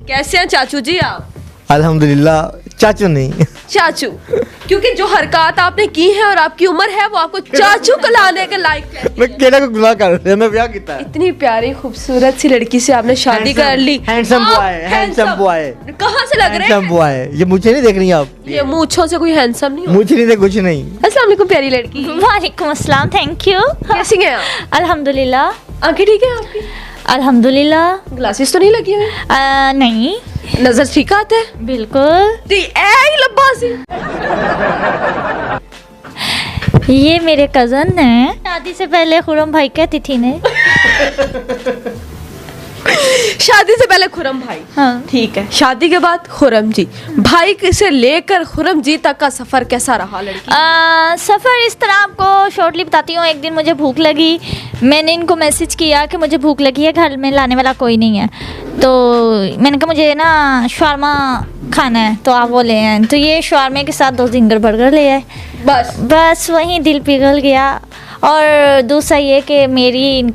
कैसे हैं चाचू जी आप? अल्हम्दुलिल्लाह। चाचू नहीं, चाचू, क्योंकि जो हरकत आपने की है और आपकी उम्र है वो आपको चाचू कहलाने के लायक है। मैं केड़ा को गुनाह कर रहा मैं ब्याह किया है। इतनी प्यारी खूबसूरत सी लड़की से आपने शादी कर ली। Handsome boy, handsome boy. कहाँ से लग रहे हैंडसम हैं? बॉय। ये मुझे नहीं देख रही आप? ये मूंछों से कोई हैंडसम नहीं हो। मुझे नहीं देख कुछ नहीं। अस्सलाम वालेकुम प्यारी लड़की। वालेकुम अस्सलाम, थैंक यू। कैसी हैं आप? अल्हम्दुलिल्लाह। आंखें ठीक है आपकी? अल्हम्दुलिल्लाह। ग्लासेस तो नहीं लगी हुई? नहीं, नजर ठीक आते है? बिल्कुल। लब्बा सी। ये मेरे कज़न हैं। शादी से पहले खुरम भाई कहती थी ने। शादी से पहले खुरम भाई। हाँ। ठीक है, शादी के बाद खुरम जी। भाई से लेकर खुरम जी तक का सफर कैसा रहा लड़की? सफ़र इस तरह आपको शॉर्टली बताती हूँ। एक दिन मुझे भूख लगी, मैंने इनको मैसेज किया कि मुझे भूख लगी है, घर में लाने वाला कोई नहीं है। तो मैंने कहा मुझे ना शवारमा खाना है, तो आप वो ले आए। तो ये शवारमे के साथ 2 जिंगर बर्गर ले आए। बस वहीं दिल पिघल गया। और दूसरा ये कि मेरा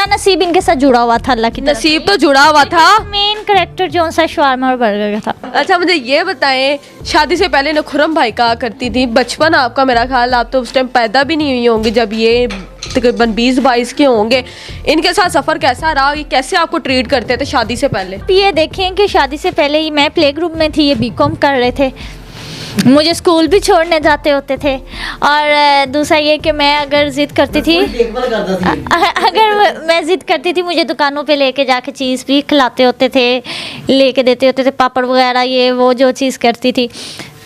नसीब इनके साथ जुड़ा हुआ था। अल्लाह की तरफ नसीब तो जुड़ा हुआ था। मेन कैरेक्टर जो सा शवारमा और बर्गर का था। अच्छा मुझे ये बताएं, शादी से पहले ना खुरम भाई कहा करती थी, बचपन आपका, मेरा ख्याल आप तो उस टाइम पैदा भी नहीं हुई होंगी जब ये तकरीबन 20-22 के होंगे। इनके साथ सफ़र कैसा रहा? ये कैसे आपको ट्रीट करते थे शादी से पहले? ये देखें कि शादी से पहले ही मैं प्ले ग्रुप में थी, ये बीकॉम कर रहे थे, मुझे स्कूल भी छोड़ने जाते होते थे। और दूसरा ये कि मैं अगर ज़िद करती थी, अगर मैं ज़िद करती थी, मुझे दुकानों पे लेके जाके चीज़ भी खिलाते होते थे, लेके देते होते थे, पापड़ वगैरह, ये वो जो चीज़ करती थी।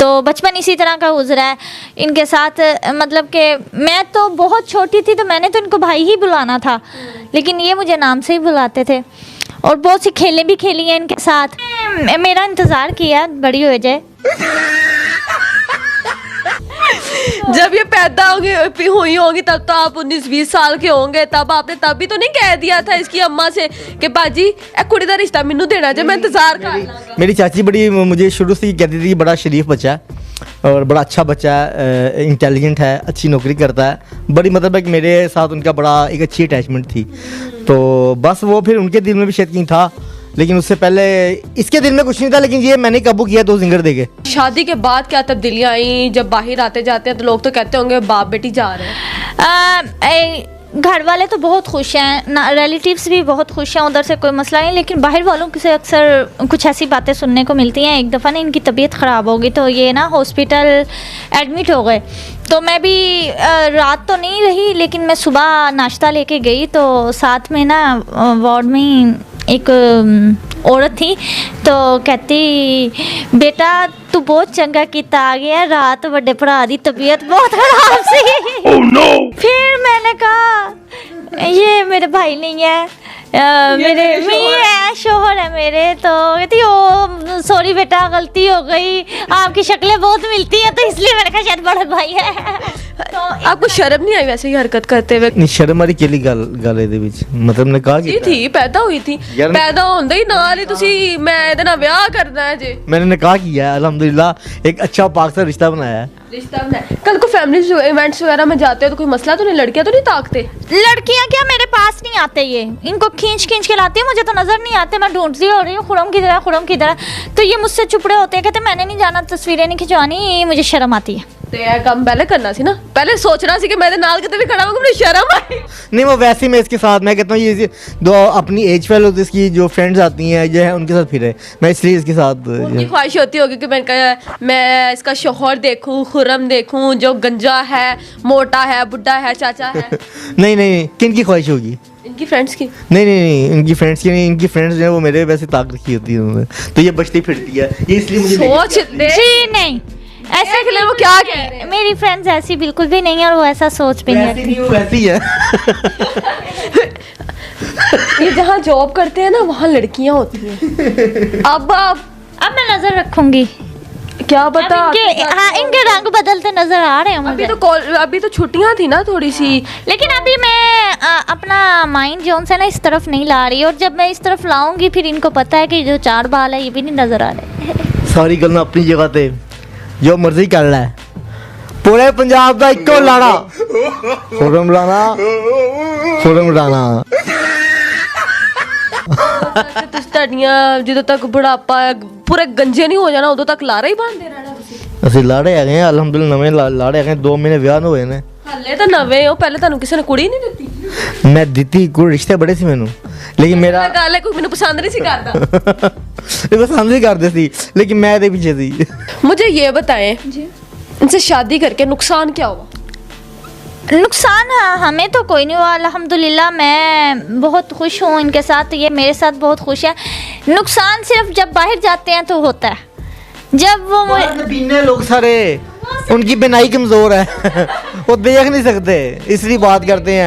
तो बचपन इसी तरह का गुजरा है इनके साथ। मतलब कि मैं तो बहुत छोटी थी, तो मैंने तो इनको भाई ही बुलाना था, लेकिन ये मुझे नाम से ही बुलाते थे। और बहुत सी खेलें भी खेली हैं इनके साथ। मेरा इंतज़ार किया बड़ी हो जाए। जब ये पैदा हुई होंगी तब तो आप 19-20 साल के होंगे। तब आपने तब भी तो नहीं कह दिया था इसकी अम्मा से कि बाजी ए कुड़ी दा रिश्ता मैनू देना चाहिए, मैं इंतजार कर लांगा। मेरी चाची बड़ी मुझे शुरू से ही कहती थी बड़ा शरीफ बच्चा है और बड़ा अच्छा बच्चा है, इंटेलिजेंट है, अच्छी नौकरी करता है। बड़ी मतलब है कि मेरे साथ उनका बड़ा एक अच्छी अटैचमेंट थी। तो बस वो फिर उनके दिल में भी शायद कहीं था, लेकिन उससे पहले इसके दिल में कुछ नहीं था, लेकिन ये मैंने काबू किया 2 जिंगर देके। शादी के बाद क्या तब्दीलियाँ आई? जब बाहर आते जाते हैं तो लोग तो कहते होंगे बाप बेटी जा रहे हैं। घर वाले तो बहुत खुश हैं ना, रिलेटिव्स भी बहुत खुश हैं, उधर से कोई मसला नहीं। लेकिन बाहर वालों से अक्सर कुछ ऐसी बातें सुनने को मिलती हैं। एक दफ़ा ना इनकी तबीयत ख़राब हो गई, तो ये ना हॉस्पिटल एडमिट हो गए। तो मैं भी रात तो नहीं रही, लेकिन मैं सुबह नाश्ता लेके गई, तो साथ में ना वार्ड में एक औरत थी, तो कहती बेटा तू बहुत चंगा किता आ गया, रात बड़े भरा दी तबीयत बहुत खराब सी। oh, no! फिर मैंने कहा ये मेरे भाई नहीं है, मेरे है शोहर है मेरे। तो कहती ओ सॉरी बेटा गलती हो गई, आपकी शक्लें बहुत मिलती है, तो इसलिए मैंने कहा शायद बड़ा भाई है। तो आपको शर्म नहीं आई वैसे ही हरकत करते हुए? नहीं, शर्म वाली केली गल ਇਹਦੇ ਵਿੱਚ मतलब ने कहा कि थी पैदा हुई थी, पैदा होंदे ही नाल ही तुसी मैं ਇਹਦੇ ਨਾਲ ਵਿਆਹ करना है जी। मैंने निकाह किया है, अल्हम्दुलिल्लाह एक अच्छा पाक सा रिश्ता बनाया है। रिश्ता बनाया। कल को फैमिली इवेंट्स वगैरह में जाते हो तो कोई मसला तो नहीं? लड़कियां तो नहीं ताकते? लड़कियां क्या मेरे पास नहीं आते, ये इनको खींच खींच के लाती है, मुझे तो नजर नहीं आते। मैं ढूंढती हो रही हूँ खुरम की तरह, खुरम की तरह, तो ये मुझसे चुपड़े होते हैं, कहते मैंने नहीं जाना, तस्वीरें नहीं खिंचवानी, मुझे शर्म आती है। तो यार काम पहले करना सी ना, पहले सोचना सी कि मैं नाल किते भी खड़ा हूं, मुझे शर्म आई। नहीं वो वैसे मैं इसके साथ, मैं कहता हूँ ये 2 अपनी एज फेलो इसकी जो फ्रेंड्स आती हैं जो है उनके साथ फिरे, मैं इसलिए इसके साथ। उनकी ख्वाहिश होती होगी कि मैं इसका शोहर देखूं, खुरम देखूं, जो गंजा है, मोटा है, बुढ़ा है, चाचा है। नहीं नहीं, किन की ख्वाहिश होगी? इनकी फ्रेंड्स की? नहीं, इनकी फ्रेंड्स की नहीं, इनकी फ्रेंड्स जो है वो मेरे वैसे ताक रखी होती है उन्होंने, तो ये बचती फिरती है, ये इसलिए मुझे सोच जी नहीं ऐसे के लिए वो क्या कह रहे हैं? मेरी फ्रेंड्स ऐसी बिल्कुल भी नहीं है, और वो ऐसा सोच भी नहीं है। वो वैसी है। ये जहाँ जॉब करते हैं ना वहाँ लड़कियाँ होती हैं। अब मैं नजर रखूंगी, क्या बता इनके रंग बदलते नजर आ रहे हैं मुझे। अभी तो छुट्टियां थी ना थोड़ी सी, लेकिन अभी मैं अपना माइंड जो है ना इस तरफ नहीं ला रही, और जब मैं इस तरफ लाऊंगी फिर इनको पता है कि जो 4 बाल है ये भी नहीं नजर आ रहे। सारी गल्लां अपनी जगह ते, जो मर्जी कर ले, पूरे पंजाब का इको लाना, खुरम लाना, खुरम लाना। ਤੁਸੀਂ ਤੁਹਾਡੀਆਂ ਜਦੋਂ ਤੱਕ ਬੁਢਾਪਾ ਪੂਰੇ ਗੰਜੇ ਨਹੀਂ ਹੋ ਜਾਣਾ ਉਦੋਂ ਤੱਕ ਲਾਰਾ ਹੀ ਬਣਦੇ ਰਹਿਣਾ ਤੁਸੀਂ ਅਸੀਂ ਲਾੜੇ ਹੈਗੇ ਆ ਅਲਹਮਦੁਲਿਲਾ ਨਵੇਂ ਲਾੜੇ ਹੈਗੇ 2 ਮਹੀਨੇ ਵਿਆਹ ਨੂੰ ਹੋਏ ਨੇ ਹਾਲੇ ਤਾਂ ਨਵੇਂ ਹੋ ਪਹਿਲੇ ਤੁਹਾਨੂੰ ਕਿਸੇ ਨੇ ਕੁੜੀ ਨਹੀਂ ਦਿੱਤੀ ਮੈਂ ਦਿੱਤੀ ਕੋਈ ਰਿਸ਼ਤੇ ਬੜੇ ਸੀ ਮੈਨੂੰ ਲੇਕਿਨ ਮੇਰਾ ਇਹ ਗੱਲ ਹੈ ਕੋਈ ਮੈਨੂੰ ਪਸੰਦ ਨਹੀਂ ਸੀ ਕਰਦਾ ਇਹ ਪਸੰਦ ही करते सी लेकिन मैं ਇਹਦੇ ਪਿੱਛੇ ਸੀ मुझे ये बताएं जी इनसे शादी करके नुकसान क्या हुआ नुकसान हमें तो कोई नहीं हुआ अल्हम्दुलिल्लाह मैं बहुत खुश हूँ इनके साथ ये मेरे साथ बहुत खुश है नुकसान सिर्फ जब बाहर जाते हैं तो होता है जब वो पीने लोग सारे उनकी बिनाई कमज़ोर है वो देख नहीं सकते इसलिए बात करते हैं